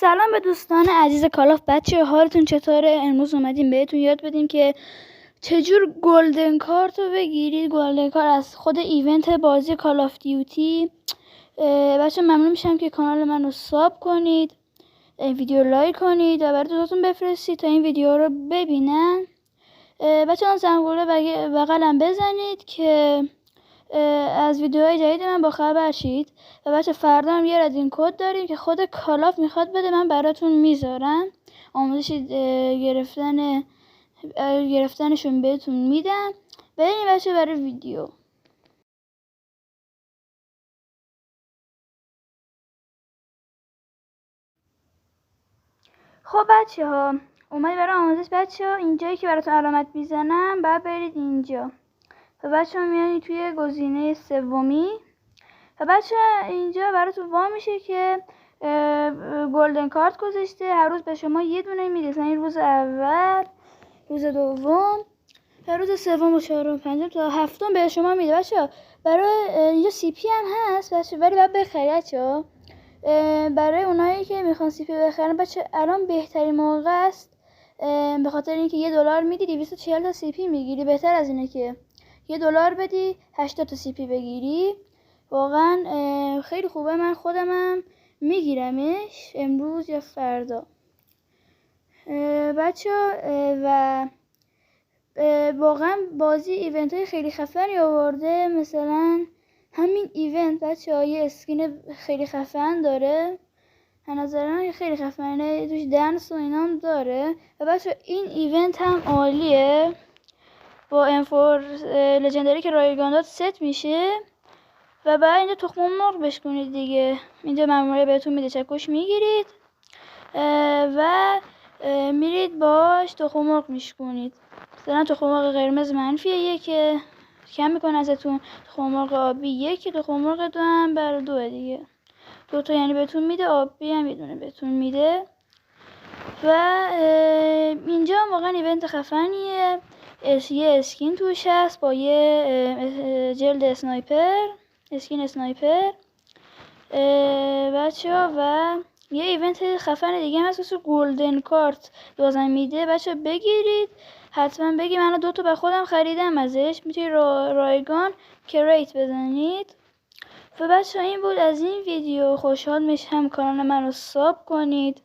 سلام به دوستان عزیز کالاف. بچه حالتون چطوره؟ امروز اومدیم بهتون یاد بدیم که چجور گلدن کارت رو بگیرید. گلدن کارت از خود ایونت بازی کال آف دیوتی. بچه ممنون میشم که کانال من رو ساب کنید، ویدیو لایک کنید و برای دوستاتون بفرستید تا این ویدیو رو ببینن. بچه اون زنگوله بغلم بزنید که از ویدیوهای جدید من با خبر شید. و بچه فردا هم یه ردین کد داریم که خود کالاف میخواد بده، من براتون میذارم، آموزش گرفتنشون بهتون میدم. بریم بچه برای ویدیو. خب بچه ها اومد برای آموزش. بچه ها اینجایی که براتون علامت میزنم بعد برید اینجا و بچه ها میانید توی گزینه سومی و بچه اینجا براتون وا میشه که گلدن کارت گذاشته. هر روز به شما یه دونه میده، این روز اول، روز دوم و روز سوم و چهارم و پنجم تا هفتم به شما میده. بچه برای اینجا سی پی هم هست بچه، ولی باید بخری بچه. برای اونایی که میخوان سی پی بخرن بچه الان بهترین موقع است، به خاطر اینکه $1 میدی 240 تا سی پی میگیری. بهتر از اینه که $1 بدی 80 تا سی پی بگیری. واقعا خیلی خوبه. من خودمم میگیرمش امروز یا فردا بچه. و واقعا بازی ایونت های خیلی خفنی آورده. مثلا همین ایونت بچه ها یه اسکین خیلی خفن داره، از نظر من خیلی خفنه، توش دنس و اینام داره. و بچه این ایونت هم عالیه، با انفور لژندری که رایگان داد ست میشه و بعد اینجا تخم مرغ بشکنید دیگه. اینجا مموریه بهتون میده، چکش میگیرید و میرید باش تخم مرغ میشکنید. مثلا تخم مرغ قرمز منفیه که کم میکنه ازتون، تخم مرغ آبی یکی، تخم مرغ دو هم بر 2 دیگه، 2 تا یعنی بهتون میده، آبی هم یه دونه بهتون میده. و اینجا واقعا ایونت خفنیه. یه اسکین توش هست با یه جلد اسنایپر، اسکین اسنایپر بچه ها. و یه ایونت خفن دیگه هم هست که گلدن کارت بازم میده. بچه بگیرید حتما. بگی من 2 تا به خودم خریدم ازش. میتونید رایگان کریت بزنید. و بچه این بود از این ویدیو. خوشحال میشم کانال من رو ساب کنید،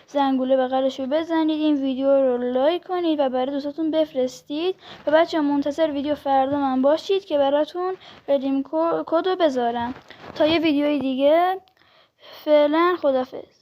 زنگوله بغلش رو بزنید، این ویدیو رو لایک کنید و برای دوستاتون بفرستید. و بچه منتظر ویدیو فردا من باشید که براتون ردیم کد رو بذارم. تا یه ویدیوی دیگه، فعلا خدافظ.